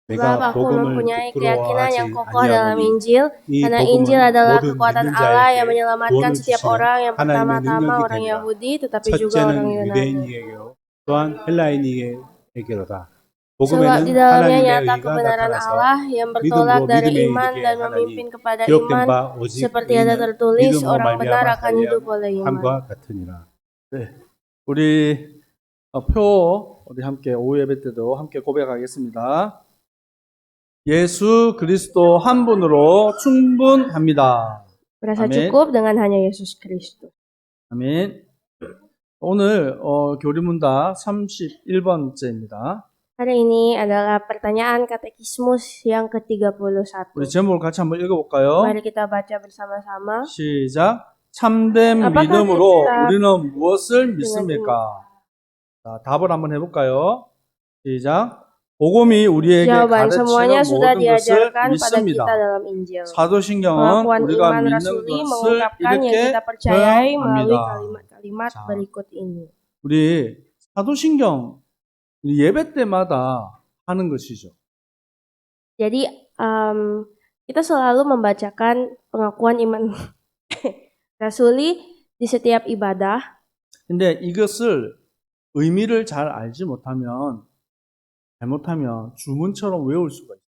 Sebab 내가 aku 복음을 mempunyai keyakinan yang 부끄러워하지 kokoh dalam 아니하노니 Injil, 이 karena Injil 복음은 adalah 모든 kekuatan 믿는 Allah yang 자에게 menyelamatkan 구원을 setiap 주시는 orang, yang 하나님의 pertama-tama 능력이 orang 되니라. Yahudi, tetapi juga orang 첫째는 Yunani. 유대인에게요 또한 헬라인에게로다. Sebab 복음에는 di dalamnya 하나님의 nyata 의가 kebenaran 나타나서 Allah yang bertolak 믿음으로 dari 믿음에 iman 이르게 dan 하나니 memimpin kepada 기록된 iman, 바 오직 seperti ada 의인은 tertulis, 믿음으로 orang benar 말미암아 akan hidup oleh iman. 함과 같으니라. 네, 우리 우리 함께 오후 예배 때도 함께 고백하겠습니다. 예수 그리스도 한 분으로 충분합니다. Merasa 아멘. cukup dengan hanya Yesus Kristus. 아멘. 오늘 교리문답 31번째입니다. Hari ini adalah pertanyaan katekismus yang ke-31. 우리 제목을 같이 한번 읽어볼까요? Mari kita baca bersama-sama. 시작. 참된 Apakah 믿음으로 kita 우리는 무엇을 dengan 믿습니까? 자, 답을 한번 해볼까요? 시작. 복음이 우리에게 Jawaban semuanya 가르치는 sudah 모든 것을 diajarkan pada 믿습니다. kita dalam Injil. 사도신경은 Pengakuan 우리가 iman 믿는 rasuli 것을 mengungkapkan yang 이렇게 kita percayai melalui 표현합니다. kalimat-kalimat 자, berikut ini. 우리 사도신경 우리 예배 때마다 하는 것이죠. Jadi kita selalu membacakan pengakuan iman rasuli di setiap ibadah. 근데 이것을 의미를 잘 알지 못하면 잘못하면 주문처럼 외울 수가 있어요.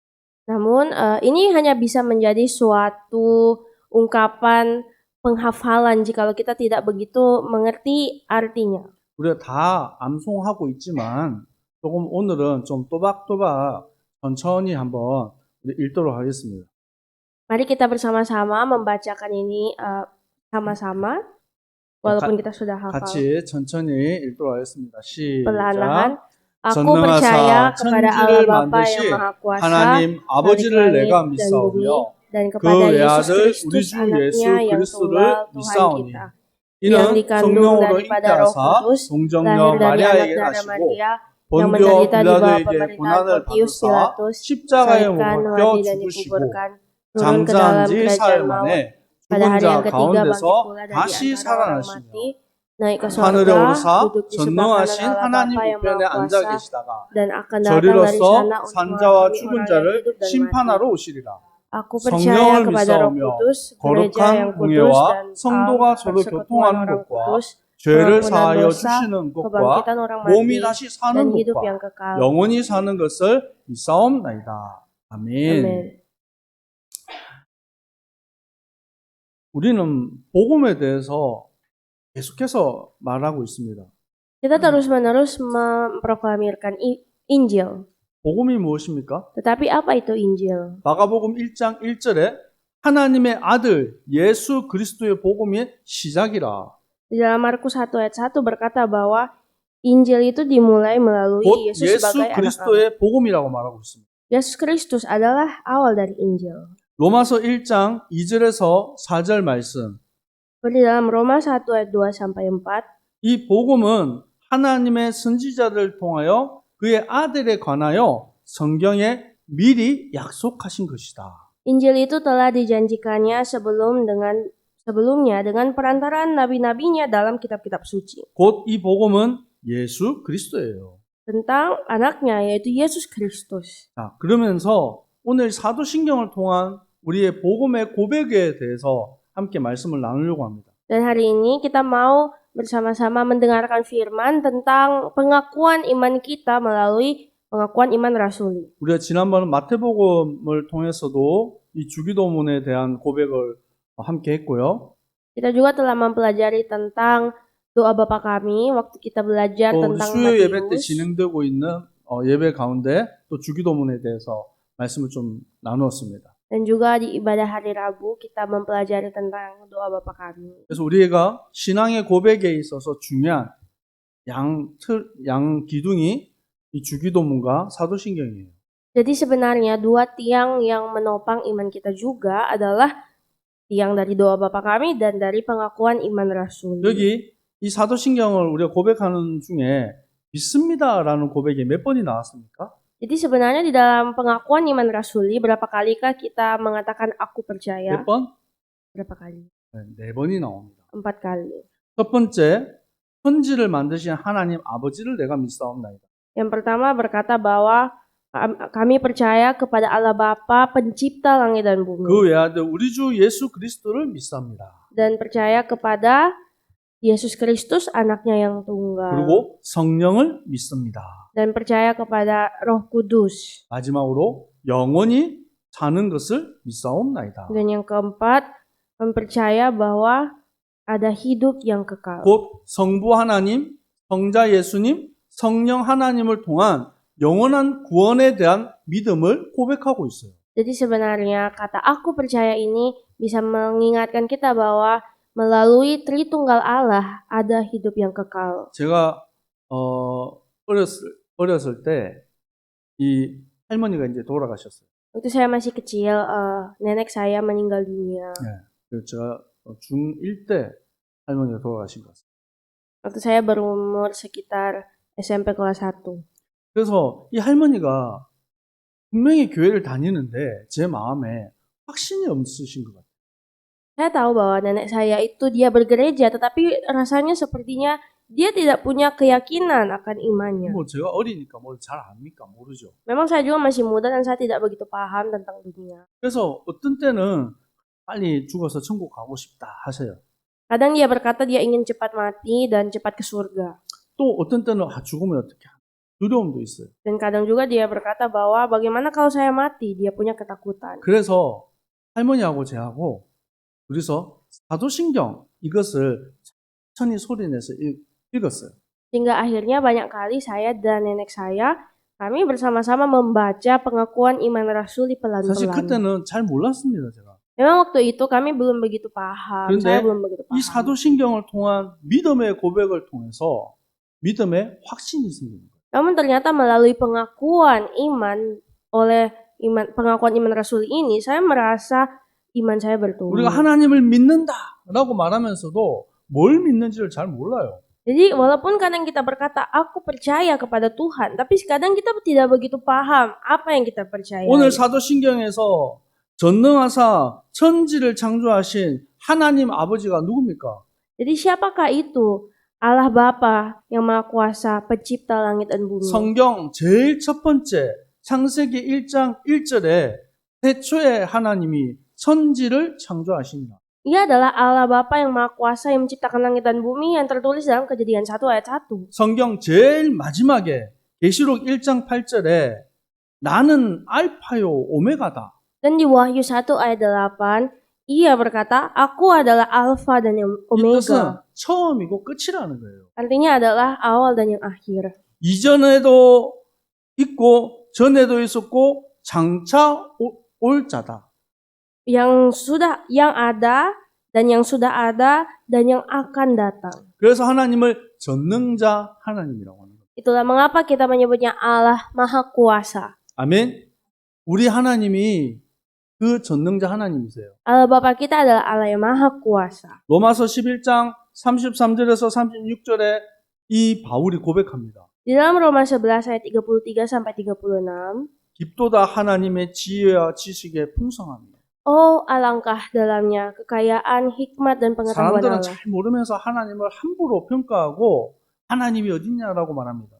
Namun ini hanya bisa menjadi suatu ungkapan penghafalan jikalau kita tidak begitu mengerti artinya. 우리가 다 암송하고 있지만 조금 오늘은 좀 또박또박 천천히 한번 우리 읽도록 하겠습니다. Mari kita bersama-sama membacakan ini sama-sama walaupun kita sudah hafal. 같이 천천히 읽도록 하겠습니다. Perlahan-lahan. 시작. Aku percaya kepada Allah 천지를 Bapa 만드신 yang Maha Kuasa, 하나님 아버지를 langit 내가 dan bumi, 믿사오며 dan 그 kepada Yesus 외아들 우리 Kristus 주 anaknya 예수 yang 그리스도를 tunggal Tuhan 믿사오니 kita, yang 이는 dikandung 성령으로 daripada Roh 잉태하사 Kudus, 동정녀 lahir dari anak 마리아에게 darah 나시고 Maria, yang 본디오 menderita di bawah 빌라도에게 pemerintahan 고난을 Pontius 받으사 Pilatus, 십자가에 못 disalibkan, 박혀 mati dan 죽으시고 dikuburkan, turun ke dalam 잠자한 지 kerajaan 사흘 maut, 만에 pada 죽은 hari yang 자 ketiga bangkit 가운데서 pula dari 다시 antara orang 살아나시며 mati, naik ke 하늘에 sorga, 오르사 duduk di sebelah 전능하신 kanan Allah 하나님 Bapa yang 우편에 Maha 앉아 Kuasa, 계시다가 dan akan datang dari 저리로서 sana untuk 산자와 menghakimi 죽은 orang yang 자를 hidup dan mati. 심판하러 오시리라. Aku percaya 성령을 kepada Roh 믿사오며 Kudus, gereja yang 거룩한 kudus 공예와 dan 성도가 서로 persekutuan 교통하는 orang 것과 kudus, 죄를 pengampunan 사하여 dosa, 주시는 것과 kebangkitan orang 몸이 mati, 다시 dan 사는 hidup 것과 yang kekal. 영원히 사는 것을 믿사옵나이다. 아멘. Amin. 우리는 복음에 대해서 계속해서 말하고 있습니다. Kita terus-menerus memproklamirkan Injil. 복음이 무엇입니까? Tetapi apa itu Injil? 마가복음 1장 1절에 하나님의 아들 예수 그리스도의 복음의 시작이라. Di dalam Markus 1 ayat 1 berkata bahwa Injil itu dimulai melalui 곧 Yesus 예수 sebagai anak Allah. 그리스도의 복음이라고 말하고 있습니다. Yesus Kristus adalah awal dari Injil. 로마서 1장 2절에서 4절 말씀. Di dalam Roma 1 ayat 2 sampai 4, 이 복음은 하나님의 선지자를 통하여 그의 아들에 관하여 성경에 미리 약속하신 것이다. Injil itu telah dijanjikannya sebelumnya dengan perantaraan nabi-nabinya dalam kitab-kitab suci. 곧 이 복음은 예수 그리스도예요. Tentang anaknya yaitu Yesus Kristus. 자, 그러면서 오늘 사도신경을 통한 우리의 복음의 고백에 대해서 함께 말씀을 나누려고 합니다. Dan hari ini kita mau bersama-sama mendengarkan firman tentang pengakuan iman kita melalui pengakuan iman rasuli. 우리가 지난번 마태복음을 통해서도 이 주기도문에 대한 고백을 함께 했고요. Kita juga telah mempelajari tentang doa Bapa kami waktu kita belajar 또 우리 tentang 수요 예배 때 Matius. 진행되고 있는 예배 가운데 또 주기도문에 대해서 말씀을 좀 나누었습니다. Dan juga di ibadah hari Rabu kita mempelajari tentang doa Bapa kami. 그래서 우리가 신앙의 고백에 있어서 중요한 양 기둥이 이 주기도문과 사도신경이에요. Jadi sebenarnya dua tiang yang menopang iman kita juga adalah tiang dari doa Bapa kami dan dari pengakuan iman rasuli. 여기 이 사도신경을 우리가 고백하는 중에 믿습니다라는 고백이 몇 번이 나왔습니까? Jadi sebenarnya di dalam pengakuan iman rasuli berapa kalikah kita mengatakan aku percaya? 몇 번? Berapa kali? 네 번이 나옵니다. 4 kali. 첫 번째, 천지를 만드신 하나님 아버지를 내가 믿사옵나이다. Yang pertama berkata bahwa Kami percaya kepada Allah Bapa, pencipta langit dan bumi. 그 외아들 우리 주 예수 그리스도를 믿습니다. Dan percaya kepada Yesus Kristus, anaknya yang tunggal. 그리고 성령을 믿습니다. Dan percaya kepada Roh Kudus. 마지막으로 영원히 사는 것을 믿사옵나이다. Dan yang keempat, mempercaya bahwa ada hidup yang kekal. 곧 성부 하나님, 성자 예수님, 성령 하나님을 통한 영원한 구원에 대한 믿음을 고백하고 있어요. Jadi sebenarnya kata aku percaya ini bisa mengingatkan kita bahwa melalui Tritunggal Allah ada hidup yang kekal. 제가 어렸을 때 이 할머니가 이제 돌아가셨어요. Waktu saya masih kecil, nenek saya meninggal dunia. 그래서 제가 중1 때 할머니가 돌아가신 것 같습니다. Waktu saya berumur sekitar SMP kelas 1. 그래서 이 할머니가 분명히 교회를 다니는데 제 마음에 확신이 없으신 것 같아요. Saya tahu bahwa nenek saya itu dia bergereja, tetapi rasanya sepertinya dia tidak punya keyakinan akan imannya. 뭐 제가 어리니까 뭘 잘 압니까? 모르죠. Memang saya juga masih muda dan saya tidak begitu paham tentang dunia. 그래서 어떤 때는 빨리 죽어서 천국 가고 싶다 하세요. Kadang dia berkata dia ingin cepat mati dan cepat ke surga. 또 어떤 때는 죽으면 어떻게 두려움도 있어요. Dan kadang juga dia berkata bahwa bagaimana kalau saya mati, dia punya ketakutan. 그래서 할머니하고 저하고 둘이서 사도신경 이것을 천천히 소리내서 읽었어요. Hingga akhirnya banyak kali saya dan nenek saya, kami bersama-sama membaca pengakuan iman rasuli 사실 pelan-pelan. 그때는 잘 몰랐습니다, 제가. Memang waktu itu kami belum begitu paham. 그런데 Saya belum begitu 이 paham. 사도신경을 통한 믿음의 고백을 통해서 믿음의 확신이 생깁니다. Namun ternyata melalui pengakuan iman rasuli ini, saya merasa iman saya bertumbuh. 우리가 하나님을 믿는다라고 말하면서도 뭘 믿는지를 잘 몰라요. Jadi walaupun kadang kita berkata aku percaya kepada Tuhan, tapi kadang kita tidak begitu paham apa yang kita percaya. 오늘 사도신경에서 전능하사 천지를 창조하신 하나님 아버지가 누굽니까? Jadi siapakah itu? Allah Bapa yang Maha Kuasa, pencipta langit dan bumi. 성경 제일 첫 번째 창세기 1장 1절에 태초에 하나님이 천지를 창조하시니라. Ia adalah Allah Bapa yang Maha Kuasa yang menciptakan langit dan bumi yang tertulis dalam Kejadian 1 ayat 1. 성경 제일 마지막에 계시록 1장 8절에 나는 알파요 오메가다. Dan di Wahyu 1 ayat 8, ia berkata, aku adalah Alfa dan yang 이 뜻은 Omega. 처음이고 끝이라는 거예요. Artinya adalah awal dan yang akhir. 이전에도 있고 전에도 있었고 장차 올 자다. Yang ada dan yang sudah ada dan yang akan datang. 그래서 하나님을 전능자 하나님이라고 하는 거예요. Itulah mengapa kita menyebutnya Allah Maha Kuasa. 아멘. 우리 하나님이 그 전능자 하나님이세요. Allah Bapa kita adalah Allah yang Maha Kuasa. 로마서 11장 33절에서 36절에 이 바울이 고백합니다. Di dalam Roma 11 ayat 33 sampai 36, 깊도다 하나님의 지혜와 지식의 풍성함이에요. oh alangkah dalamnya kekayaan, hikmat dan pengetahuan 사람들은 Allah. 잘 모르면서 하나님을 함부로 평가하고 하나님이 어딨냐라고 말합니다.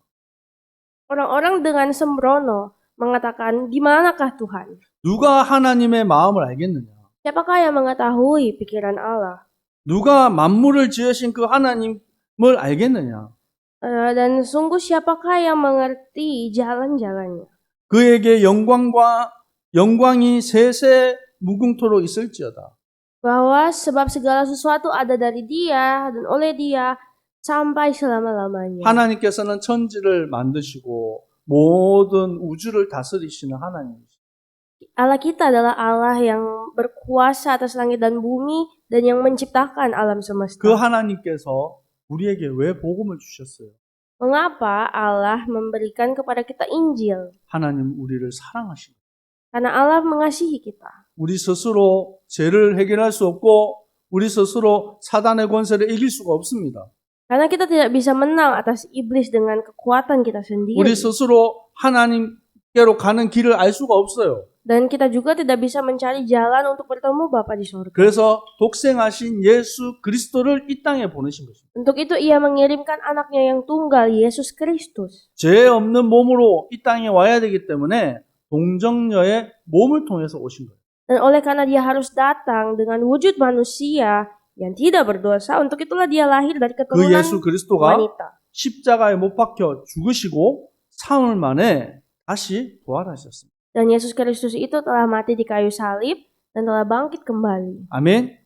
Orang-orang dengan sembrono mengatakan, di manakah Tuhan? 누가 하나님의 마음을 알겠느냐? Siapakah yang mengetahui pikiran Allah? 누가 만물을 지으신 그 하나님을 알겠느냐? Dan sungguh siapakah yang mengerti jalan-jalannya? 그에게 영광이 세세 무궁토록 있을지어다. Bahwa sebab segala sesuatu ada dari Dia dan oleh Dia sampai selama-lamanya. 하나님께서는 천지를 만드시고 모든 우주를 다스리시는 하나님이시죠. Allah kita adalah Allah yang berkuasa atas langit dan bumi dan yang menciptakan alam semesta. 그 하나님께서 우리에게 왜 복음을 주셨어요? Mengapa Allah memberikan kepada kita Injil? 하나님 우리를 사랑하시고 Karena Allah mengasihi kita. 우리 스스로 죄를 해결할 수 없고 우리 스스로 사단의 권세를 이길 수가 없습니다. Karena kita tidak bisa menang atas iblis dengan kekuatan kita sendiri. 우리 스스로 하나님께로 가는 길을 알 수가 없어요. Dan kita juga tidak bisa mencari jalan untuk bertemu Bapa di sorga. 그래서 독생하신 예수 그리스도를 이 땅에 보내신 것입니다. Untuk itu ia mengirimkan anaknya yang tunggal, Yesus Kristus. 죄 없는 몸으로 이 땅에 와야 되기 때문에 동정녀의 몸을 통해서 오신 거예요. Dan oleh karena dia harus datang dengan wujud manusia yang tidak berdosa, untuk itulah dia lahir dari 그 keturunan 예수 그리스도가 wanita. 십자가에 못 박혀 죽으시고 사흘 만에 다시 부활하셨습니다. Dan Yesus Kristus itu telah mati di kayu salib dan telah bangkit kembali. 아멘.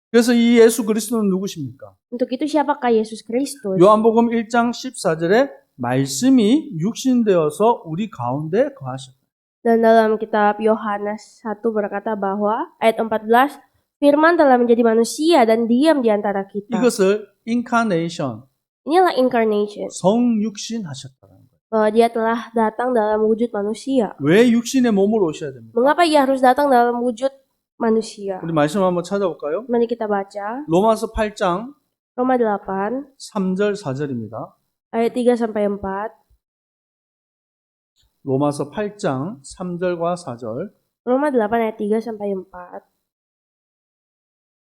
그래서 이 예수 그리스도는 누구십니까? Untuk itu siapakah Yesus Kristus? 요한복음 1장 14절에 말씀이 육신되어서 우리 가운데 거하셨다. Dan dalam kitab Yohanes 1 berkata bahwa ayat 14, Firman telah menjadi manusia dan diam di antara kita. 이것을 incarnation, Inilah incarnation, 성육신 하셨다는 거예요. bahwa dia telah datang dalam wujud manusia. 왜 육신의 몸으로 오셔야 됩니까? Mengapa ia harus datang dalam wujud manusia? 우리 말씀 한번 찾아볼까요? Mari kita baca 로마서 8장 Roma 8 3절 4절입니다. ayat 3 sampai 4. 로마서 8장 3절과 4절 Roma 8 ayat 3 sampai 4.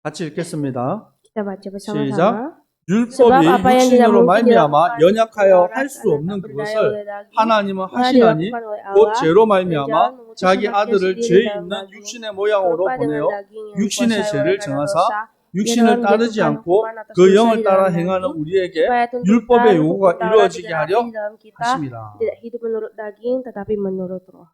같이 읽겠습니다. Kita baca 시작. bersama-sama. 율법이 apa yang tidak 육신으로 mungkin 말미암아 dilakukan 연약하여 oleh 할 orang 수 karena 없는 tak berdaya 그것을 oleh daging, 하나님은 telah 하시나니 dilakukan oleh 곧 Allah 죄로 dengan 말미암아 jalan mengutus 자기 anaknya 아들을 sendiri 죄 dalam 있는 daging, 육신의 모양으로 berupa dengan 보내어 daging yang 육신의 dikuasai 죄를 oleh karena 정하사 dosa, 육신을 ia 따르지 telah 않고 menjatuhkan hukuman atas 그 dosa 영을 di 따라 dalam 행하는 daging, 우리에게 supaya 율법의 tuntutan 요구가 hukum Taurat 이루어지게 digenapi 하려 di dalam kita, 하심이라. tidak hidup menurut daging tetapi menurut roh.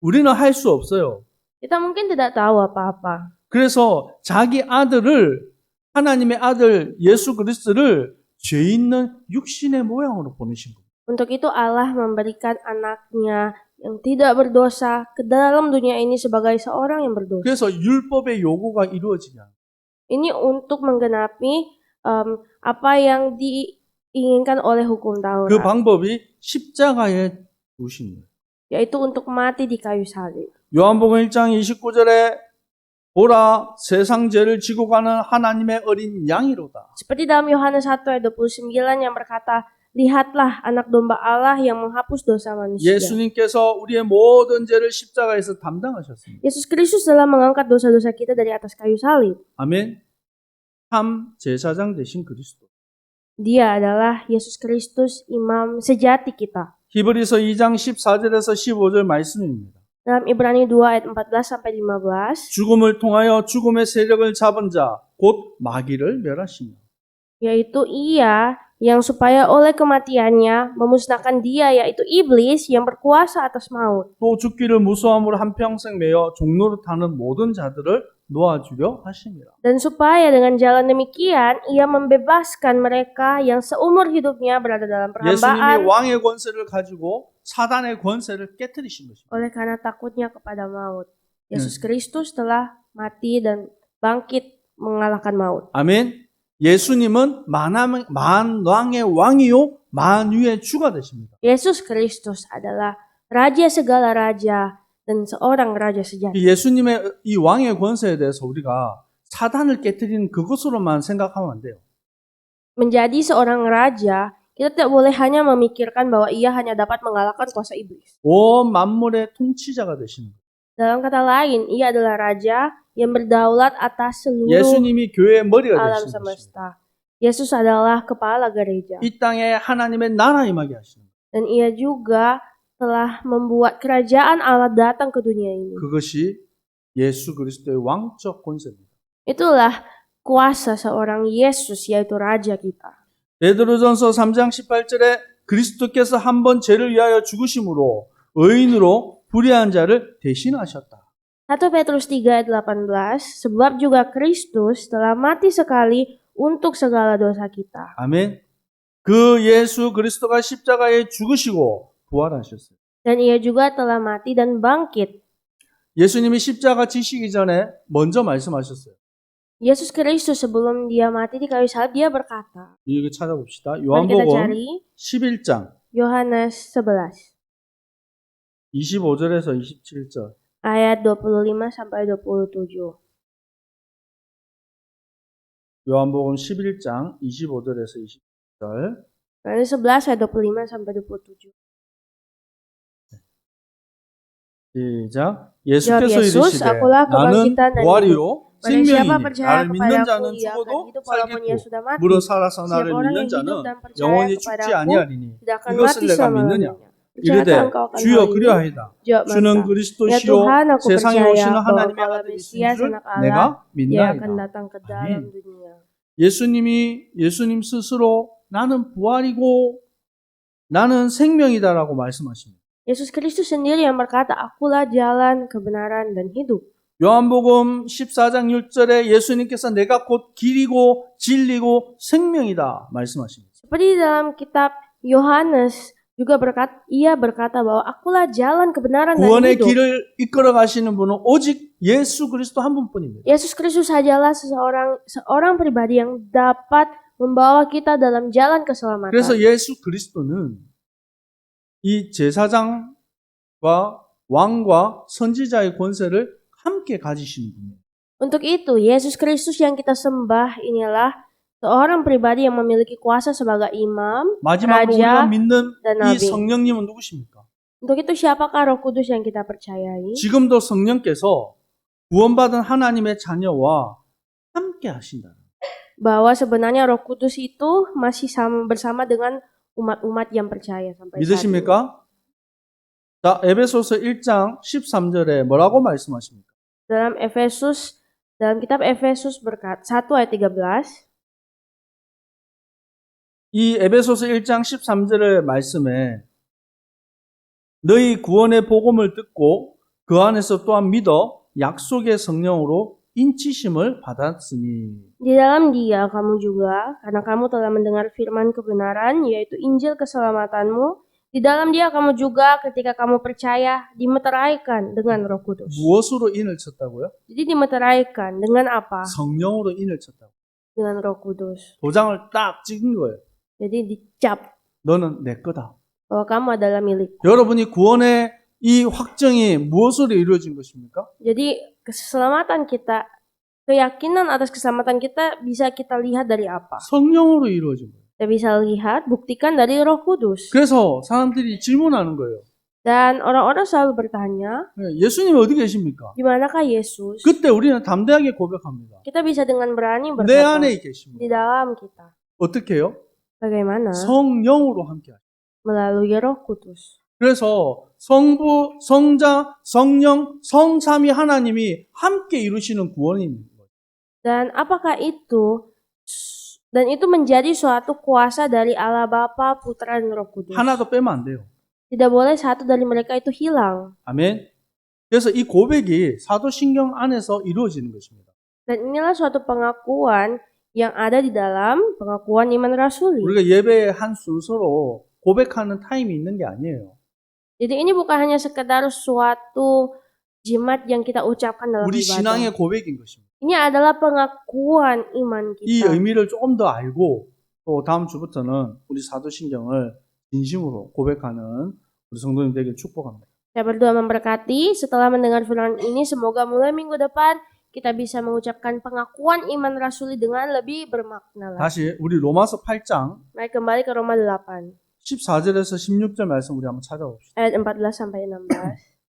우리는 할 수 없어요. Kita mungkin tidak tahu apa-apa. 그래서 자기 아들을 하나님의 아들 예수 그리스도를 죄 있는 육신의 모양으로 보내신 거예요. Untuk itu Allah memberikan anaknya yang tidak berdosa ke dalam dunia ini sebagai seorang yang berdosa. 그래서 율법의 요구가 이루어지게 하는 거예요. Ini untuk menggenapi apa yang diinginkan oleh hukum 그 Taurat, 방법이 십자가에 두신 거예요. yaitu untuk mati di kayu salib. 요한복음 1장 29절에 보라 세상 죄를 지고 가는 하나님의 어린 양이로다. Seperti dalam Yohanes 1 ayat 29 yang berkata, lihatlah anak domba Allah yang menghapus dosa manusia. 예수님께서 우리의 모든 죄를 십자가에서 담당하셨습니다. Yesus Kristus telah mengangkat dosa-dosa kita dari atas kayu salib. 아멘. 참 제사장 되신 그리스도. Dia adalah Yesus Kristus, imam sejati kita. 히브리서 2장 14절에서 15절 말씀입니다. Dalam Ibrani 2 ayat 14 sampai 15, 죽음을 통하여 죽음의 세력을 잡은 자 곧 마귀를 멸하시며 yaitu ia yang supaya oleh kematiannya memusnahkan dia, yaitu iblis yang berkuasa atas maut. 또 죽기를 무서함으로 한평생 매여 종로를 타는 모든 자들을 놓아주려 하심이라. Dan supaya dengan jalan demikian ia membebaskan mereka yang seumur hidupnya berada dalam 예수님이 perhambaan 왕의 권세를 가지고 사단의 권세를 깨뜨리신 것입니다. oleh karena takutnya kepada maut. Yesus Kristus telah mati dan bangkit mengalahkan maut. 아멘. 예수님은 만왕의 왕이요 만유의 주가 되십니다. Yesus Kristus adalah Raja segala raja dan seorang raja sejati. 예수님의 이 왕의 권세에 대해서 우리가 사단을 깨뜨리는 그것으로만 생각하면 안 돼요. Menjadi seorang raja, kita tidak boleh hanya memikirkan bahwa ia hanya dapat mengalahkan kuasa iblis. 온 만물의 통치자가 되시는 거예요. Dalam kata lain, ia adalah raja yang berdaulat atas seluruh 예수님이 교회의 머리가 alam 되시는 것입니다. semesta. Yesus adalah kepala gereja. 이 땅에 하나님의 나라 임하게 하시는 거예요. Dan ia juga telah membuat kerajaan Allah datang ke dunia ini. 그것이 예수 그리스도의 왕적 권세입니다. Itulah kuasa seorang Yesus, yaitu raja kita. 베드로전서 3장 18절에 그리스도께서 한 번 죄를 위하여 죽으심으로 의인으로 불의한 자를 대신하셨다. 1 Petrus 3 ayat 18, sebab juga Kristus telah mati sekali untuk segala dosa kita. 아멘. 그 예수 그리스도가 십자가에 죽으시고 부활하셨어요. Dan ia juga telah mati dan bangkit. 예수님이 십자가 지시기 전에 먼저 말씀하셨어요. Yesus Kristus sebelum dia mati di kayu salib, dia berkata, 여기 찾아봅시다. mari kita 요한복음 cari 11장 Yohanes 11 25절에서 27절. ayat 25 sampai 27. 요한복음 11장 25절에서 27절. Yohanes 11 ayat 25 sampai 27. 시작. Jawab 예수께서 Yesus, 이르시되 "Akulah 나는 kebangkitan dan hidup. 부활이요 Barang siapa 생명이니 percaya 나를 믿는 kepadaku, 자는 ia akan 죽어도 hidup walaupun ia 살겠고 sudah mati. 무릇 살아서 Setiap 나를 orang 믿는 yang hidup 자는 dan percaya 영원히 죽지 kepadaku 아니하리니 tidak akan 이것을 mati 내가 믿느냐 selama-lamanya. Percayakah 이르되 engkau akan 주여 hal ini? 그리하이다. Jawab 주는 mereka, "Ya 그리스도시요 Tuhan, aku 세상에 percaya 오시는 bahwa 하나님의 Engkaulah 아들이신 Mesias, 줄 Anak Allah, 내가 Ia akan 믿나이다." datang ke dalam 아멘. dunia." 예수님 스스로 나는 부활이고 나는 생명이다라고 말씀하십니다. Yesus Kristus sendiri yang berkata, "Akulah jalan, kebenaran, dan hidup." 요한복음 14장 6절에 예수님께서 내가 곧 길이고 진리고 생명이다 말씀하십니다. Seperti di dalam kitab Yohanes juga ia berkata bahwa akulah jalan, kebenaran, dan 구원의 hidup. 길을 이끌어 가시는 분은 오직 예수 그리스도 한 분뿐입니다. Yesus Kristus sajalah seorang pribadi yang dapat membawa kita dalam jalan keselamatan. 그래서 예수 그리스도는 이 제사장과 왕과 선지자의 권세를 함께 가지시는 분이에요. Untuk itu, Yesus Kristus yang kita sembah inilah seorang pribadi yang memiliki kuasa sebagai imam, 마지막으로 우리가 raja, 믿는 dan 이 nabi. 성령님은 누구십니까? Untuk itu siapakah Roh Kudus yang kita percayai? 지금도 성령께서 구원받은 하나님의 자녀와 함께 하신다. Bahwa sebenarnya Roh Kudus itu masih bersama dengan umat-umat yang percaya sampai saat ini. 믿으십니까? 자, 에베소서 1장 13절에 뭐라고 말씀하십니까? Dalam kitab Efesus berkat 1 ayat 13, 이 에베소서 1장 13절의 말씀에 너희 구원의 복음을 듣고 그 안에서 또한 믿어 약속의 성령으로 인치심을 받았으니 di dalam Dia kamu juga, karena kamu telah mendengar firman kebenaran, yaitu Injil keselamatanmu. Di dalam Dia kamu juga, ketika kamu percaya, dimeteraikan dengan Roh Kudus. 무엇으로 인을 쳤다고요? Jadi dimeteraikan dengan apa? 성령으로 인을 쳤다고. Dengan Roh Kudus. 도장을 딱 찍은 거예요. Jadi dicap 너는 내 거다. bahwa kamu adalah milikku. 여러분이 구원의 이 확정이 무엇으로 이루어진 것입니까? Jadi keselamatan kita, keyakinan atas keselamatan kita bisa kita lihat dari apa? 성령으로 이루어진 거예요. Kita bisa lihat, buktikan dari Roh Kudus. 그래서 사람들이 질문하는 거예요. Dan orang-orang selalu bertanya, 예수님 어디 계십니까? di manakah Yesus? 그때 우리는 담대하게 고백합니다. Kita bisa dengan berani 내 berkata, 안에 di 계십니다. dalam kita. 어떻게 해요? Bagaimana? 성령으로 함께 하죠. Melalui Roh Kudus. 그래서 성부, 성자, 성령, 성삼위 하나님이 함께 이루시는 구원인 거예요. Dan apakah itu? Dan itu menjadi suatu kuasa dari Allah Bapa, Putra, dan Roh Kudus. 하나도 빼면 안 돼요. Tidak boleh satu dari mereka itu hilang. 아멘. 그래서 이 고백이 사도신경 안에서 이루어지는 것입니다. Dan inilah suatu pengakuan yang ada di dalam pengakuan iman rasuli. 우리가 예배의 한 순서로 고백하는 타임이 있는 게 아니에요. Jadi ini bukan hanya sekedar suatu jimat yang kita ucapkan dalam 우리 신앙의 ibadah. 고백인 것입니다. Ini adalah pengakuan iman 이 kita. 의미를 조금 더 알고 또 다음 주부터는 우리 사도신경을 진심으로 고백하는 우리 성도님 되길 축복합니다. Saya berdoa memberkati setelah mendengar firman ini, semoga mulai minggu depan kita bisa mengucapkan pengakuan iman rasuli dengan lebih bermakna lagi. 다시 우리 로마서 8장 Mari kembali ke Roma 8 14절에서 16절 말씀 우리 한번 찾아봅시다. ayat 14 sampai 16.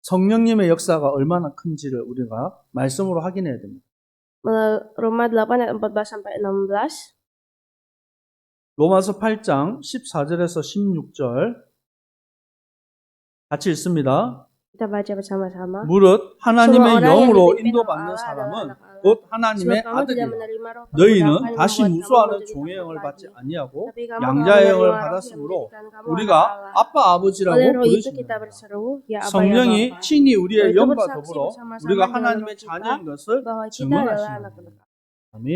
성령님의 역사가 얼마나 큰지를 우리가 말씀으로 확인해야 됩니다. Roma 8 ayat 14 sampai 16. 로마서 8장 14절에서 16절 같이 읽습니다. Kita baca bersama-sama. 무릇 하나님의 Semua orang yang 영으로 dipimpin 인도받는 oleh Allah 사람은 adalah anak Allah. 곧 Sebab 하나님의 kamu tidak 아들이라. menerima roh 너희는 perbudakan yang 다시 membuat kamu 무수하는 menjadi 종의 영을 takut 받지 lagi. 아니하고 Tapi kamu 양자의 menerima 영을 roh yang 받았으므로 menjadikan kamu anak 우리가 Allah. 아빠 아버지라고 Oleh roh itu kita 부르시는 berseru, ya Aba ya 성령이 Bapa. 친히 우리의 Roh itu 영과 bersaksi 더불어 bersama-sama 우리가 dengan 하나님의 roh kita 자녀인 것을 bahwa kita adalah 증언하시는 anak 거예요. Allah. 아멘.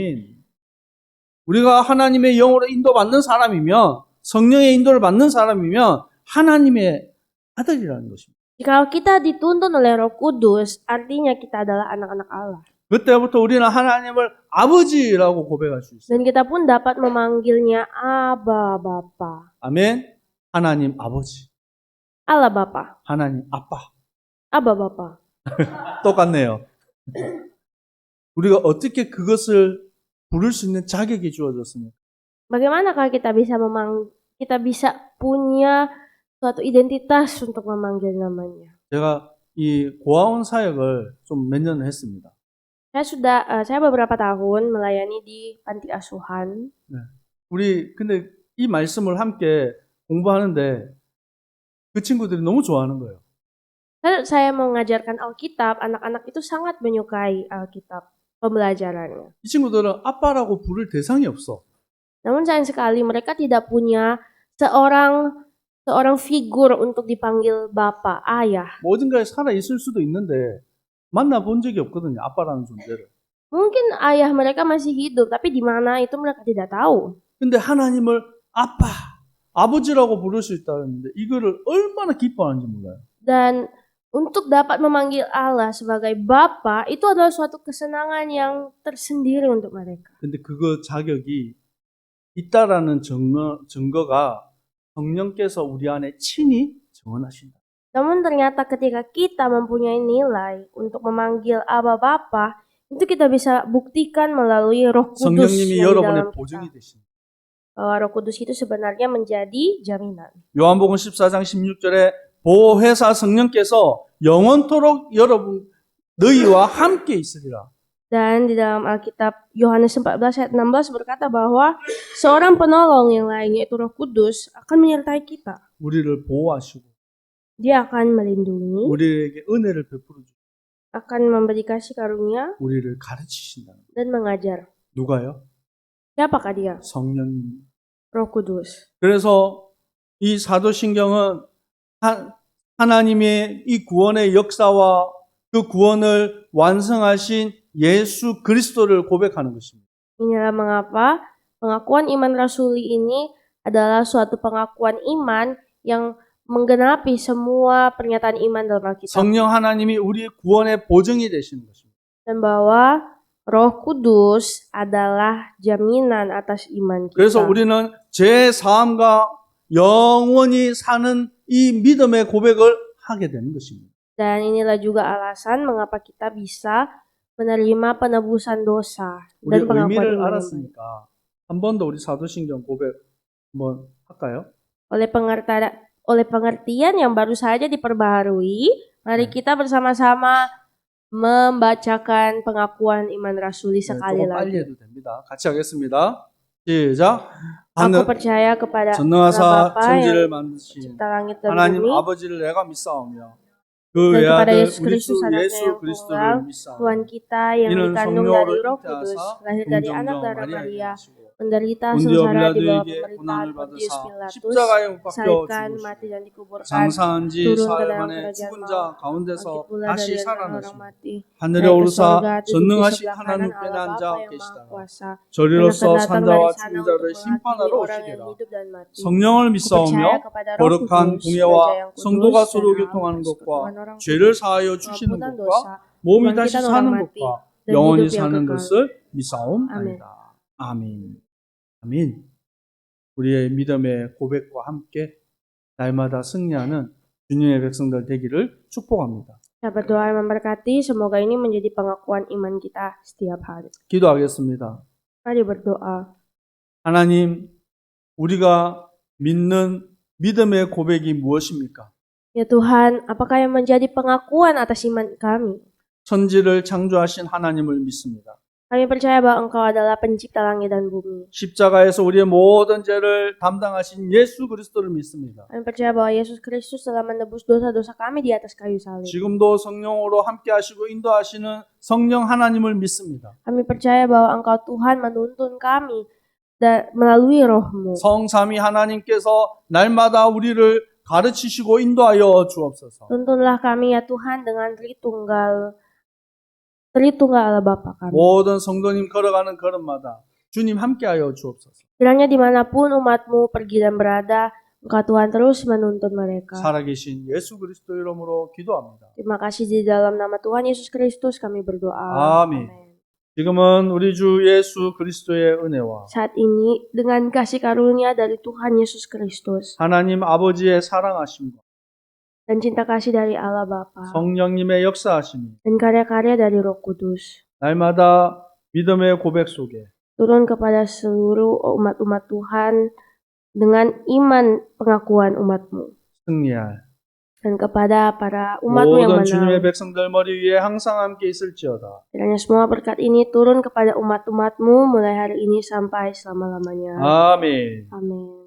우리가 하나님의 영으로 인도받는 사람이면 성령의 인도를 받는 사람이면 하나님의 아들이라는 것입니다. Kalau kita dituntun oleh Roh Kudus, artinya kita adalah anak-anak Allah. 그때부터 우리는 하나님을 아버지라고 고백할 수 있어요. Dan kita pun dapat memanggilnya Aba Bapa. 아멘. 하나님 아버지, Allah Bapa. 하나님 아빠. Aba Bapa. 똑같네요. 우리가 어떻게 그것을 부를 수 있는 자격이 주어졌습니까? Bagaimana kalau kita bisa punya suatu identitas untuk memanggil namanya? 제가 이 고아원 사역을 좀 몇 년을 했습니다. Saya beberapa tahun melayani di panti asuhan. 우리 근데 이 말씀을 함께 공부하는데 그 친구들이 너무 좋아하는 거예요. Kalau saya mengajarkan Alkitab, anak-anak itu sangat menyukai Alkitab, pembelajarannya. 이 친구들은 아빠라고 부를 대상이 없어. Namun sayang sekali mereka tidak punya seorang figur untuk dipanggil bapak, ayah. 뭐 어딘가에 살아 있을 수도 있는데 만나본 적이 없거든요. 아빠라는 존재를. Mungkin ayah mereka masih hidup, tapi di mana itu mereka tidak tahu. 근데 하나님을 아빠, 아버지라고 부를 수 있다는데 이거를 얼마나 기뻐하는지 몰라요. Dan untuk dapat memanggil Allah sebagai Bapa itu adalah suatu kesenangan yang tersendiri untuk mereka. 근데 그거 자격이 있다라는 증거가 성령께서 우리 안에 친히 정언하신다. Namun ternyata ketika kita mempunyai nilai untuk memanggil Aba Bapa, itu kita bisa buktikan melalui Roh Kudus 성령님이 yang di 여러분의 dalam 보증이 kita. 되신다. Bahwa Roh Kudus itu sebenarnya menjadi jaminan. 요한복음 14장 16절에 보혜사 성령께서 영원토록 여러분 너희와 함께 있으리라. Dan di dalam Alkitab Yohanes 14 ayat 16 berkata bahwa seorang penolong yang lain yaitu Roh Kudus akan menyertai kita. 우리를 보호하시고 Dia akan melindungi, 우리에게 은혜를 베풀어 주시고 akan memberi kasih karunia 우리를 가르치신다는 거예요. dan mengajar. 누가요? Siapakah dia? 성령님. Roh Kudus. 그래서 이 사도신경은 하나님의 이 구원의 역사와 그 구원을 완성하신 예수 그리스도를 고백하는 것입니다. Inilah mengapa pengakuan iman rasuli ini adalah suatu pengakuan iman yang menggenapi semua pernyataan iman dalam Alkitab. 성령 하나님이 우리의 구원의 보증이 되시는 것입니다. Dan bahwa Roh Kudus adalah jaminan atas iman kita. 그래서 우리는 제 사함과 영원히 사는 이 믿음의 고백을 하게 되는 것입니다. Dan inilah juga alasan mengapa kita bisa menerima penebusan dosa 우리 dan pengakuan 의미를 iman. 알았으니까 한 번 더 우리 사도신경 고백 한번 할까요? Oleh pengertian yang baru saja diperbaharui, mari kita bersama-sama membacakan pengakuan iman rasuli sekali 조금 빨리 lagi. 해도 됩니다. 같이 하겠습니다. 시작. Aku percaya kepada Allah 전능하사 Bapa 천지를 yang 만드신 mencipta langit dan 하나님 bumi, 아버지를 내가 믿사오며 그 dan kepada 외아들 Yesus 우리 Kristus 주 anaknya 예수 yang 그리스도를 tunggal, 믿사오며 Tuhan kita yang 이는 dikandung 성령으로 dari Roh Kudus, 잉태하사 lahir dari anak 동정녀 darah 마리아에게 Maria, 나시고 menderita 본디오 sengsara di bawah 빌라도에게 pemerintahan 고난을 Pontius 받으사 Pilatus, 십자가에 못 박혀 disalibkan, 죽으시고 mati dan dikuburkan, 장사한 지 turun ke 사흘 dalam 만에 kerajaan 죽은 maut, 자 bangkit 가운데서 pula 다시 dari antara orang 살아나시고 mati, 하늘에 naik ke 오르사 surga, duduk di 전능하신 sebelah 하나님 kanan 우편에 Allah 앉아 Bapa yang Maha 계시다가 Kuasa, dan 저리로서 akan datang 산자와 dari sana 죽은 untuk 자를 menghakimi 심판하러 orang yang 오시리라. hidup dan mati. 성령을 Aku percaya 믿사오며 kepada Roh 거룩한 Kudus, 공예와 Gereja yang kudus, 성도가 dan 서로 교통하는 hampir 것과 persekutuan orang 죄를 사하여 주시는 pengampunan 것과 dosa, 몸이 다시 kebangkitan orang 사는 mati, 것과 dan 영원히 hidup yang 사는 kekal. 것을 믿사옵나이다. 아멘. 아멘. 우리의 믿음의 고백과 함께 날마다 승리하는 주님의 백성들 되기를 축복합니다. Saya berdoa memberkati, semoga ini menjadi pengakuan iman kita setiap hari. 기도하겠습니다. Mari berdoa. 하나님, 우리가 믿는 믿음의 고백이 무엇입니까? Ya Tuhan, apakah yang menjadi pengakuan atas iman kami? 천지를 창조하신 하나님을 믿습니다. Kami percaya bahwa Engkau adalah pencipta langit dan bumi. 십자가에서 우리의 모든 죄를 담당하신 예수 그리스도를 믿습니다. Kami percaya bahwa Yesus Kristus telah menebus dosa-dosa kami di atas kayu salib. 지금도 성령으로 함께 하시고 인도하시는 성령 하나님을 믿습니다. Kami percaya bahwa Engkau Tuhan menuntun kami melalui Roh-Mu. 성삼위 하나님께서 날마다 우리를 가르치시고 인도하여 주옵소서. Tuntunlah kami ya Tuhan dengan Tritunggal Allah Bapa kami. 모든 성도님 걸어가는 걸음마다 주님 함께하여 주옵소서. Kiranya dimanapun umat-Mu pergi dan berada, Engkau Tuhan terus menuntun mereka. 살아계신 예수 그리스도 이름으로 기도합니다. Terima kasih di dalam nama Tuhan Yesus Kristus kami berdoa. 아멘. 지금은 우리 주 예수 그리스도의 은혜와 Saat ini dengan kasih karunia dari Tuhan Yesus Kristus 하나님 아버지의 사랑하심과 dan cinta kasih dari Allah Bapa 성령님의 역사하심이 dan karya-karya dari Roh Kudus 날마다 믿음의 고백 속에 turun kepada seluruh umat-umat Tuhan dengan iman pengakuan umat-Mu. 승리할 dan kepada para umat-Mu yang 모든 주님의 menang. 백성들 머리 위에 항상 함께 있을지어다. Kiranya semua berkat ini turun kepada umat-umat-Mu mulai hari ini sampai selama-lamanya. 아멘. Amin.